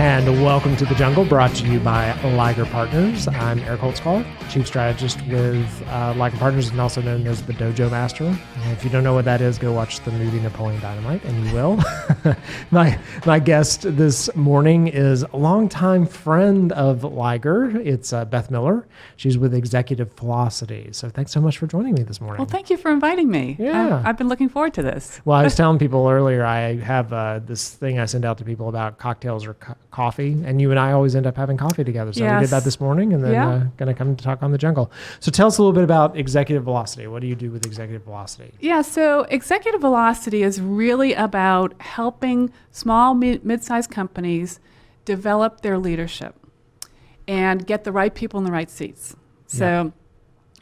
And welcome to The Jungle, brought to you by Liger Partners. I'm Eric Holtzclaw, Chief Strategist with Liger Partners, and also known as the Dojo Master. And if you don't know what that is, go watch the movie Napoleon Dynamite, and you will. My guest this morning is a longtime friend of Liger. It's Beth Miller. She's with Executive Velocity. So thanks so much for joining me this morning. Well, thank you for inviting me. Yeah. I've been looking forward to this. Well, I was telling people earlier, I have this thing I send out to people about cocktails or coffee, and you and I always end up having coffee together. So we did that this morning, and then going to come to talk on The Jungle. So tell us a little bit about Executive Velocity. What do you do with Executive Velocity? Yeah, so Executive Velocity is really about helping small, mid-sized companies develop their leadership and get the right people in the right seats. So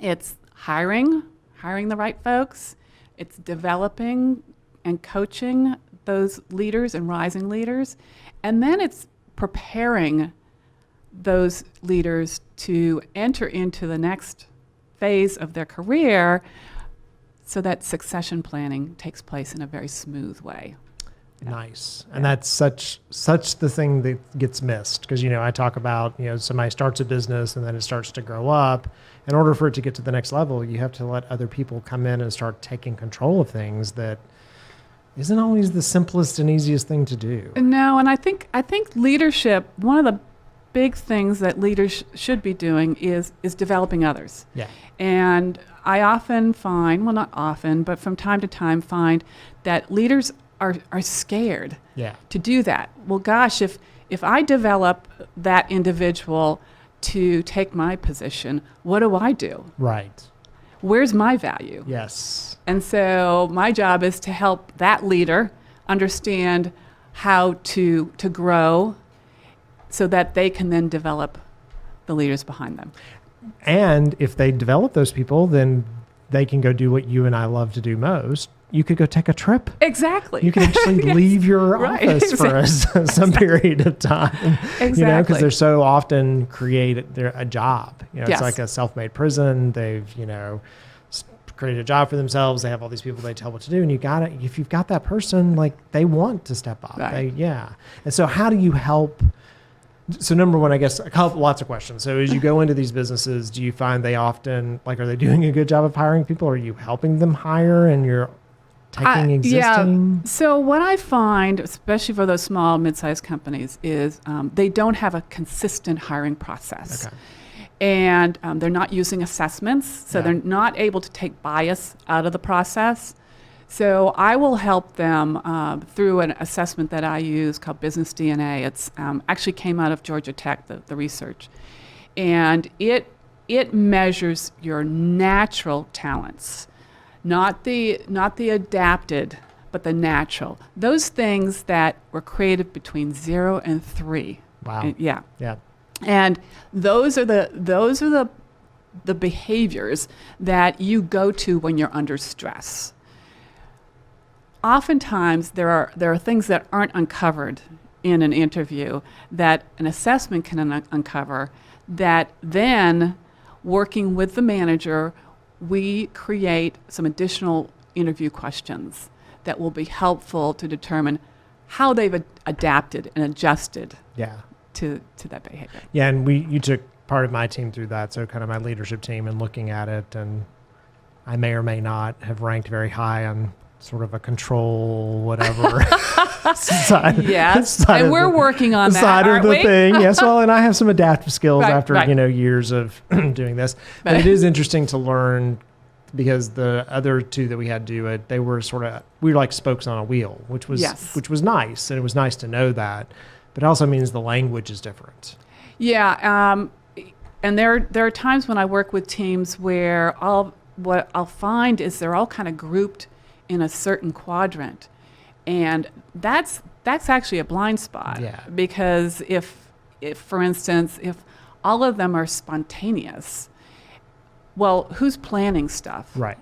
it's hiring the right folks. It's developing and coaching those leaders and rising leaders. And then it's preparing those leaders to enter into the next phase of their career so that succession planning takes place in a very smooth way. Nice. And that's such the thing that gets missed. Because, I talk about, somebody starts a business and then it starts to grow up. In order for it to get to the next level, you have to let other people come in and start taking control of things that isn't always the simplest and easiest thing to do. No, and I think leadership, one of the big things that leaders should be doing is developing others. Yeah. And I often find, well, not often, but from time to time find that leaders are scared to do that. Well, gosh, if I develop that individual to take my position, what do I do? Right. Where's my value? Yes. And so my job is to help that leader understand how to grow so that they can then develop the leaders behind them. And if they develop those people, then they can go do what you and I love to do most. You could go take a trip. Exactly. You can actually leave your office for some period of time. Exactly. Because they're so often created a job. It's like a self-made prison. They've, created a job for themselves. They have all these people they tell what to do. And if you've got that person, they want to step up. Right. And so how do you help? So number one, I guess, lots of questions. So as you go into these businesses, do you find they often, are they doing a good job of hiring people? Are you helping them hire and you're taking existing? Yeah. So what I find, especially for those small, mid-sized companies, is they don't have a consistent hiring process. Okay. And they're not using assessments, so they're not able to take bias out of the process. So I will help them through an assessment that I use called Business DNA. It's actually came out of Georgia Tech, the research. And it measures your natural talents, not the adapted, but the natural. Those things that were created between 0 and 3. Wow. Yeah. Yeah. And those are the behaviors that you go to when you're under stress. Oftentimes there are things that aren't uncovered in an interview that an assessment can uncover, that then working with the manager, we create some additional interview questions that will be helpful to determine how they've adapted and adjusted to that behavior. Yeah, and you took part of my team through that, so kind of my leadership team, and looking at it, and I may or may not have ranked very high on sort of a control whatever side. Yes, and we're working on that, side aren't of the we? thing. Yes, well, and I have some adaptive skills after right. Years of doing this. But it is interesting to learn, because the other two that we had do it, we were like spokes on a wheel, which was nice, and it was nice to know that. But it also means the language is different. Yeah, and there are times when I work with teams where what I'll find is they're all kind of grouped in a certain quadrant, and that's actually a blind spot. Yeah. Because if for instance, if all of them are spontaneous, well, who's planning stuff? Right.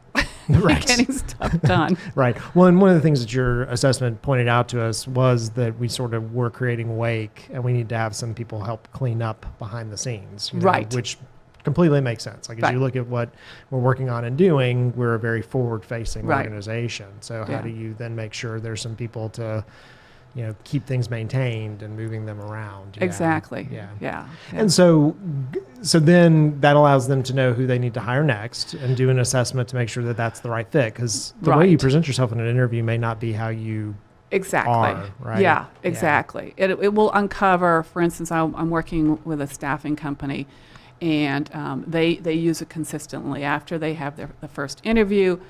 Right. Getting stuff done. Right. Well, and one of the things that your assessment pointed out to us was that we sort of were creating wake, and we need to have some people help clean up behind the scenes. Right. Which completely makes sense. As you look at what we're working on and doing, we're a very forward-facing organization. So how do you then make sure there's some people to keep things maintained and moving them around. Yeah. Exactly. Yeah. Yeah. And so then that allows them to know who they need to hire next and do an assessment to make sure that that's the right fit. Because the way you present yourself in an interview may not be how you are, right? Yeah, exactly. Yeah. It will uncover, for instance, I'm working with a staffing company, and they use it consistently. After they have the first interview,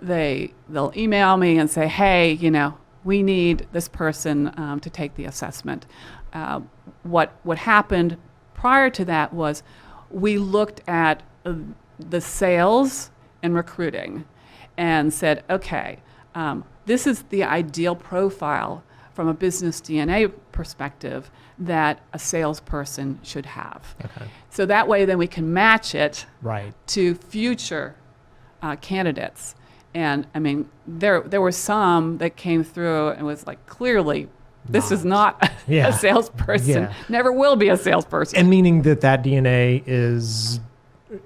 they'll email me and say, hey, we need this person to take the assessment. What happened prior to that was we looked at the sales and recruiting and said, okay, this is the ideal profile from a business DNA perspective that a salesperson should have. Okay. So that way then we can match it right to future candidates. And I mean, there were some that came through and was like, clearly, this is not a salesperson. Yeah. Never will be a salesperson. And meaning that DNA is,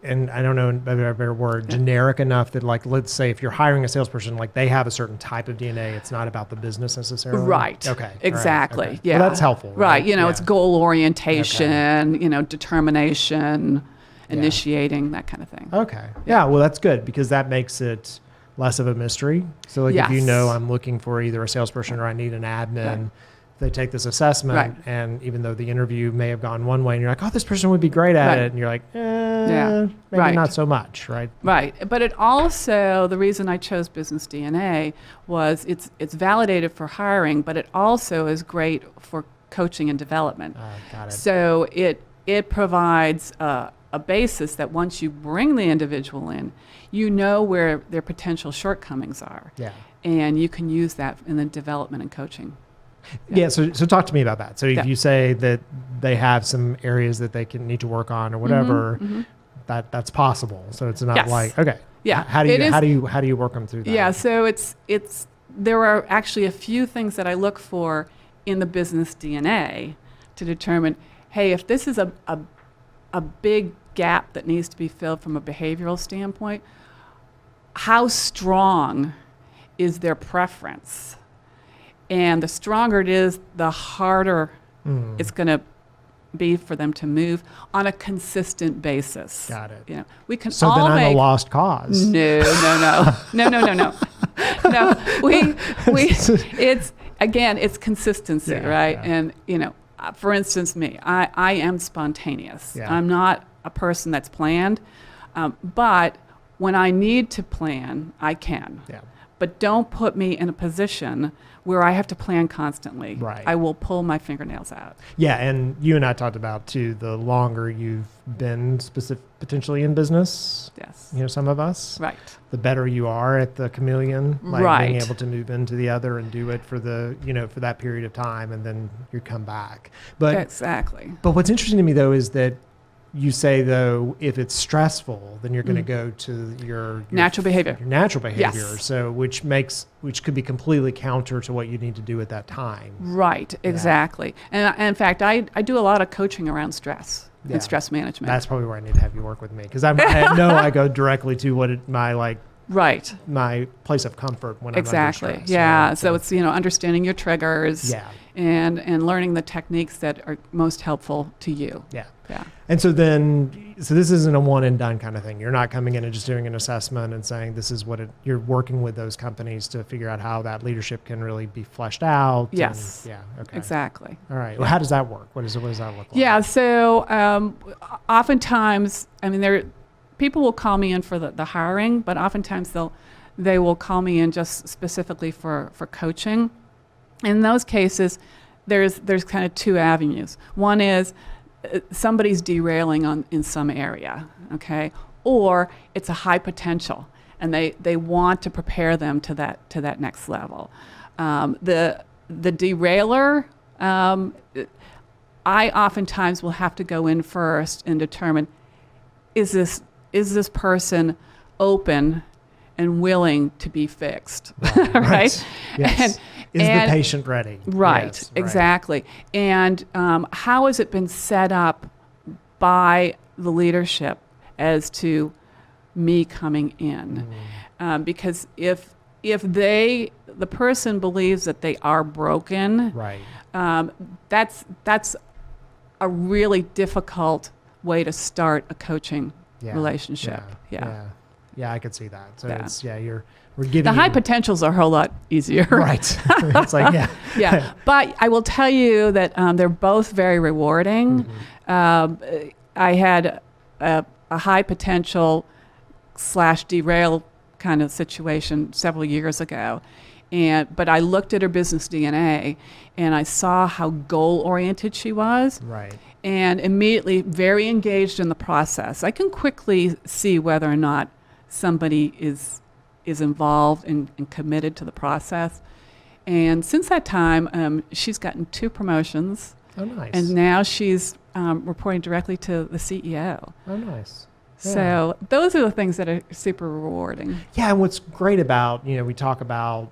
and I don't know a better word, generic enough that, like, let's say if you're hiring a salesperson, like they have a certain type of DNA. It's not about the business necessarily. Right. Okay. Exactly. Right. Okay. Yeah. Well, that's helpful. Right. It's goal orientation, determination, initiating, that kind of thing. Okay. Yeah. Well, that's good because that makes it less of a mystery. So like if I'm looking for either a salesperson or I need an admin, they take this assessment and even though the interview may have gone one way and you're like, oh, this person would be great at it. And you're like, maybe not so much. Right. Right. But it also, the reason I chose Business DNA was it's validated for hiring, but it also is great for coaching and development. Got it. So it provides a basis that once you bring the individual in, where their potential shortcomings are. Yeah. And you can use that in the development and coaching. Yeah. So talk to me about that. So if you say that they have some areas that they need to work on or whatever, that's possible. So it's not like, okay. Yeah. How do you work them through that? Yeah. So there are actually a few things that I look for in the business DNA to determine, hey, if this is a big gap that needs to be filled from a behavioral standpoint, how strong is their preference? And the stronger it is, the harder it's going to be for them to move on a consistent basis. Got it. We can so then I'm a lost cause. No. No. It's consistency, right? Yeah. And for instance, me, I am spontaneous. Yeah. I'm not a person that's planned, but when I need to plan, I can. Yeah. But don't put me in a position where I have to plan constantly. Right. I will pull my fingernails out. Yeah, and you and I talked about, too, the longer you've been potentially in business, some of us, right, the better you are at the chameleon, like being able to move into the other and do it for for that period of time, and then you come back. But exactly. But what's interesting to me, though, is that you say, though, if it's stressful, then you're going to go to your natural behavior. Your natural behavior. Yes. So which could be completely counter to what you need to do at that time. Right. Exactly. And in fact, I do a lot of coaching around stress and stress management. That's probably where I need to have you work with me because I know I go directly to my place of comfort when I'm under stress. Yeah. So it's understanding your triggers. Yeah. And learning the techniques that are most helpful to you. Yeah. Yeah. And so this isn't a one and done kind of thing. You're not coming in and just doing an assessment and saying this is you're working with those companies to figure out how that leadership can really be fleshed out. Yes. Okay. Exactly. All right. Well, how does that work? What does that look like? Yeah. So oftentimes, people will call me in for the hiring, but oftentimes they will call me in just specifically for coaching. In those cases, there's kind of two avenues. One is somebody's derailing in some area, okay, or it's a high potential, and they want to prepare them to that next level. The derailer, I oftentimes will have to go in first and determine is this person open and willing to be fixed, right? Yes. Is the patient ready? Right, yes, exactly. And how has it been set up by the leadership as to me coming in? Because if if the person believes that they are broken, Right. That's a really difficult way to start a coaching relationship. Yeah, I could see that. So Yeah. we're giving The high potentials are a whole lot easier. Right. It's like, Yeah. But I will tell you that they're both very rewarding. I had a high potential / derail kind of situation several years ago. But I looked at her business DNA and I saw how goal oriented she was. Right. And immediately very engaged in the process. I can quickly see whether or not somebody is involved and committed to the process. And since that time, she's gotten 2 promotions. Oh, nice. And now she's reporting directly to the CEO. Oh, nice. Yeah. So those are the things that are super rewarding. Yeah, and what's great about, we talk about,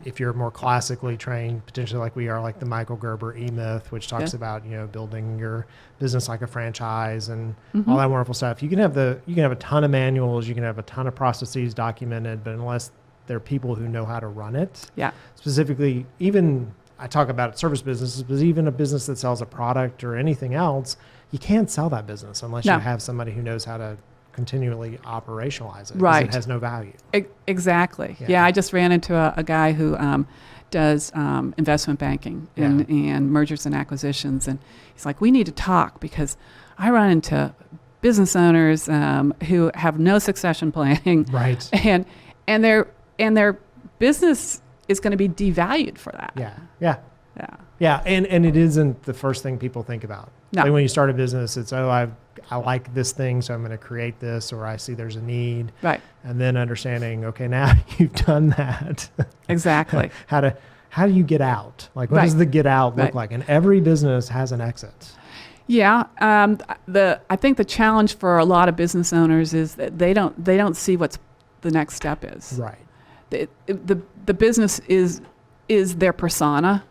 if you're more classically trained, potentially like we are, like the Michael Gerber E-Myth, which talks about, building your business like a franchise and all that wonderful stuff. You can have a ton of manuals, you can have a ton of processes documented, but unless there are people who know how to run it, specifically, even I talk about service businesses, but even a business that sells a product or anything else, you can't sell that business unless you have somebody who knows how to continually operationalize it. Right. It has no value. Exactly. Yeah, I just ran into a guy who does investment banking and mergers and acquisitions. And he's like, we need to talk because I run into business owners who have no succession planning. Right. And their business is going to be devalued for that. Yeah. And it isn't the first thing people think about. No. Like when you start a business, it's, I like this thing, so I'm going to create this, or I see there's a need. Right. And then understanding, okay, now you've done that. Exactly. How do you get out? Like, what does the get out look like? And every business has an exit. Yeah. I think the challenge for a lot of business owners is that they don't see what's the next step is. Right. The business is their persona,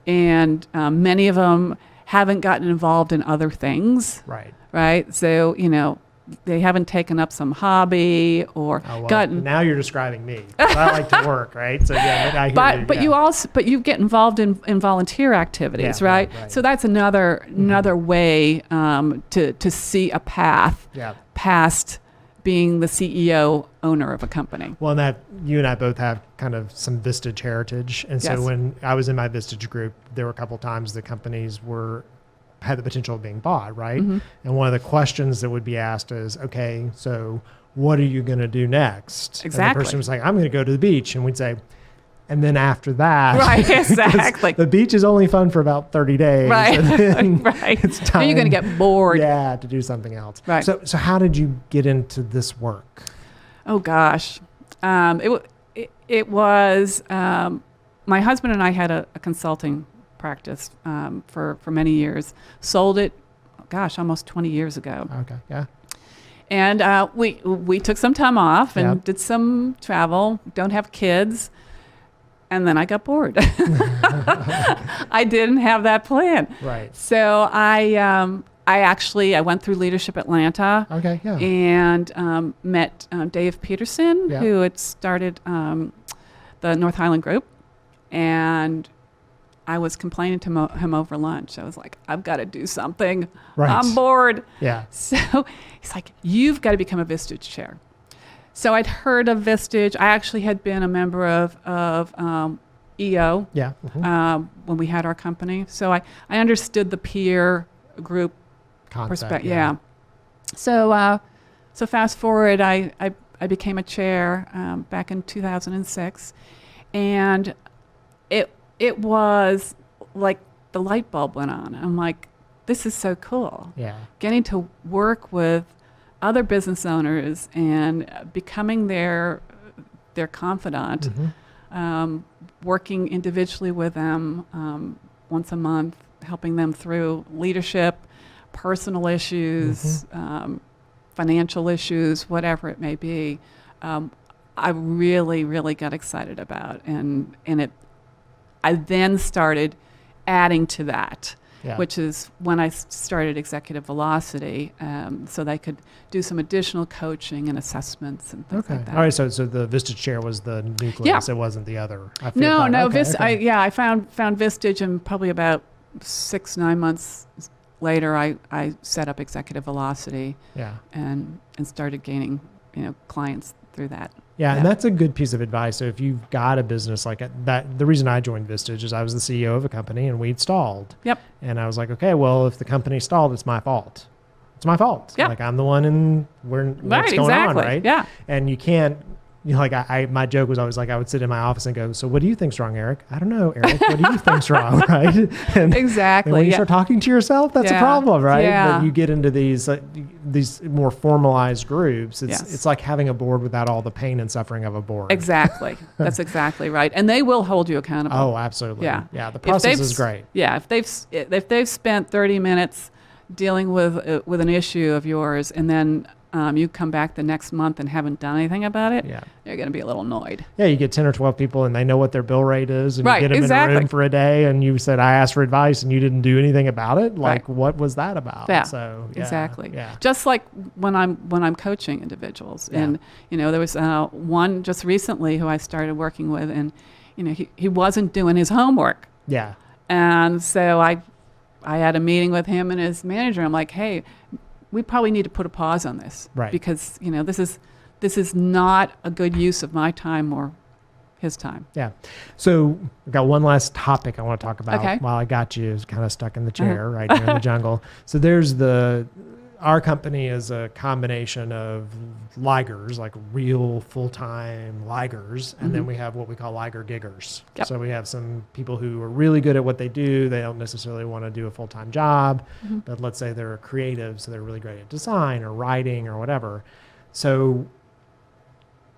and many of them haven't gotten involved in other things. Right. So, they haven't taken up some hobby or gotten. Now you're describing me. I like to work, right? So I hear but you get involved in volunteer activities, right? So that's another way to see a path past being the CEO owner of a company. Well, and that you and I both have kind of some Vistage heritage. And so when I was in my Vistage group, there were a couple times the companies had the potential of being bought, right? And one of the questions that would be asked is, okay, so what are you going to do next? Exactly. And the person was like, I'm going to go to the beach. And we'd say, and then after that, right, exactly. the beach is only fun for about 30 days. Right, and right. It's time. And you're going to get bored. Yeah, to do something else. Right. So how did you get into this work? Oh gosh, it was my husband and I had a consulting practice for many years. Sold it, almost 20 years ago. Okay, yeah. And we took some time off and did some travel. Don't have kids. And then I got bored. I didn't have that plan. Right. So I went through Leadership Atlanta. Okay, yeah. And met Dave Peterson, who had started the North Highland Group. And I was complaining to him over lunch. I was like, I've got to do something. Right. I'm bored. Yeah. So he's like, you've got to become a Vistage chair. So I'd heard of Vistage. I actually had been a member of EO when we had our company. So I understood the peer group perspective. Yeah. So fast forward, I became a chair back in 2006, and it was like the light bulb went on. I'm like, this is so cool. Yeah. Getting to work with other business owners and becoming their confidant, working individually with them once a month, helping them through leadership, personal issues, financial issues, whatever it may be. I really, really got excited about, and I then started adding to that. which is when I started Executive Velocity, so they could do some additional coaching and assessments and things like that. All right, so the Vistage chair was the nucleus. It wasn't the other. No. I found Vistage, and probably about 6-9 months later, I set up Executive Velocity. And started gaining clients through that. Yeah, and that's a good piece of advice. So if you've got a business like that, the reason I joined Vistage is I was the CEO of a company and we'd stalled. Yep. And I was like, okay, well, if the company stalled, it's my fault. It's my fault. Yep. Like I'm the one in what's going on, right? Yeah. And you can't, my joke was always like, I would sit in my office and go, so what do you think's wrong, Eric? I don't know, Eric. What do you think's wrong, right? Exactly. And when you start talking to yourself, that's a problem, right? Yeah. But you get into these more formalized groups. It's like having a board without all the pain and suffering of a board. Exactly. That's exactly right. And they will hold you accountable. Oh, absolutely. Yeah. Yeah. The process is great. Yeah. If they've spent 30 minutes dealing with an issue of yours, and then you come back the next month and haven't done anything about it, they're going to be a little annoyed. Yeah, you get 10 or 12 people and they know what their bill rate is, and you get them in a room for a day and you said, I asked for advice and you didn't do anything about it. Like, what was that about? Yeah, so, exactly. Yeah. Just like when I'm coaching individuals. And, there was one just recently who I started working with, and, he wasn't doing his homework. Yeah. And so I had a meeting with him and his manager. I'm like, hey, we probably need to put a pause on this, right? Because this is not a good use of my time or his time. Yeah. So I've got one last topic I want to talk about while I got you kind of stuck in the chair right here in the jungle. So there's our company is a combination of Ligers, like real full-time Ligers, and then we have what we call Liger giggers. Yep. So we have some people who are really good at what they do. They don't necessarily want to do a full-time job, but let's say they're creative, so they're really great at design or writing or whatever. So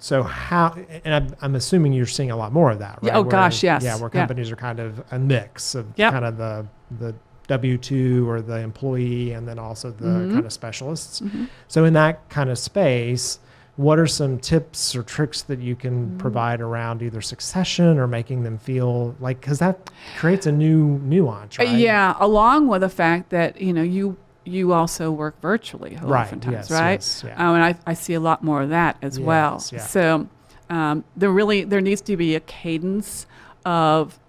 how, and I'm assuming you're seeing a lot more of that, right? Oh, gosh, yes. Yeah, where companies are kind of a mix of kind of the W-2 or the employee, and then also the kind of specialists. So in that kind of space, what are some tips or tricks that you can provide around either succession or making them feel like, because that creates a new nuance, right? Yeah, along with the fact that, you also work virtually oftentimes, right? Yes, yeah. And I see a lot more of that as well. Yeah. So there needs to be a cadence of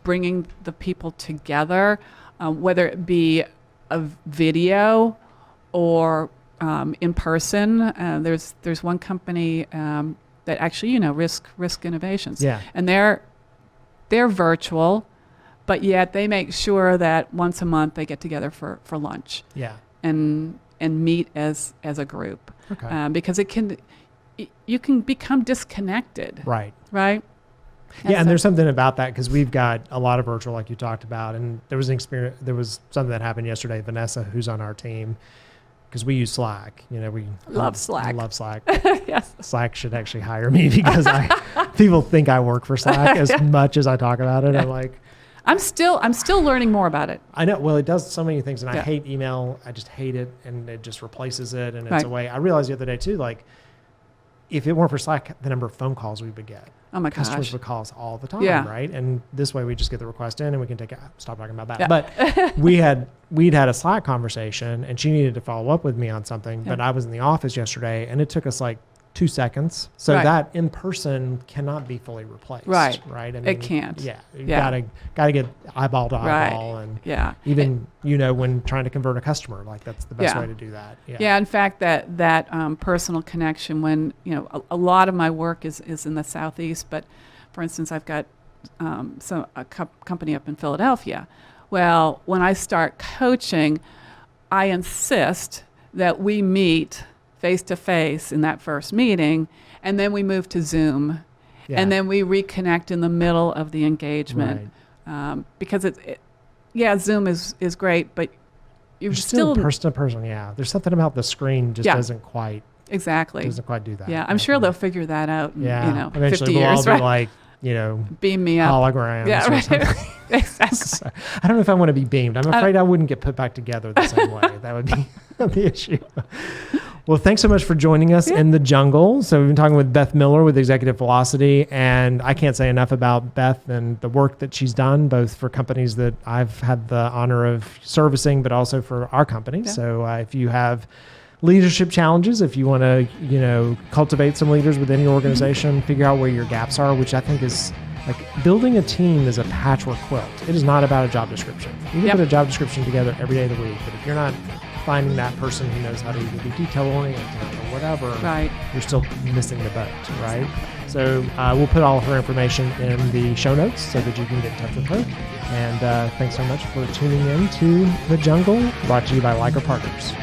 bringing the people together, whether it be a video or in person. There's one company that actually, Risk Innovations. Yeah. And they're virtual, but yet they make sure that once a month they get together for lunch. Yeah. And meet as a group. Okay. Because you can become disconnected. Right. Right? And there's something about that, because we've got a lot of virtual, like you talked about, and there was something that happened yesterday. Vanessa, who's on our team, because we use Slack. We love Slack. Love Slack. Yes. Slack should actually hire me, because people think I work for Slack as much as I talk about it. I'm like, I'm still learning more about it. I know. Well, it does so many things, and I hate email. I just hate it, and it just replaces it, and it's a way. I realized the other day too, like, if it weren't for Slack, the number of phone calls we would get. Oh my gosh. Customers would call us all the time, Yeah. right? And this way we just get the request in and we can stop talking about that. Yeah. But we'd had a Slack conversation and she needed to follow up with me on something, but I was in the office yesterday and it took us like 2 seconds. So that in person cannot be fully replaced. Right. Right. I mean, it can't. Yeah. You gotta get eyeball to eyeball. And even, when trying to convert a customer, like that's the best way to do that. Yeah. Yeah. In fact, that personal connection, when, a lot of my work is in the Southeast, but for instance, I've got a company up in Philadelphia. Well, when I start coaching, I insist that we meet face-to-face in that first meeting, and then we move to Zoom, and then we reconnect in the middle of the engagement. Right. Because Zoom is great, but you're still person to person. Yeah, there's something about the screen just doesn't quite do that. Yeah, I'm sure they'll figure that out in, eventually 50 we'll years, all right? be like, beam me up. Holograms. Yeah, or right. something. Exactly. I don't know if I want to be beamed. I'm afraid I wouldn't get put back together the same way. That would be the issue. Well, thanks so much for joining us in the jungle. So we've been talking with Beth Miller with Executive Velocity, and I can't say enough about Beth and the work that she's done, both for companies that I've had the honor of servicing, but also for our company. Yeah. So if you have leadership challenges, if you want to, cultivate some leaders within your organization, figure out where your gaps are, which I think is like building a team is a patchwork quilt. It is not about a job description. You can put a job description together every day of the week, but if you're not finding that person who knows how to either be detail-oriented or whatever, you're still missing the boat, right? So we'll put all of her information in the show notes so that you can get in touch with her. And thanks so much for tuning in to The Jungle, brought to you by Liger Partners.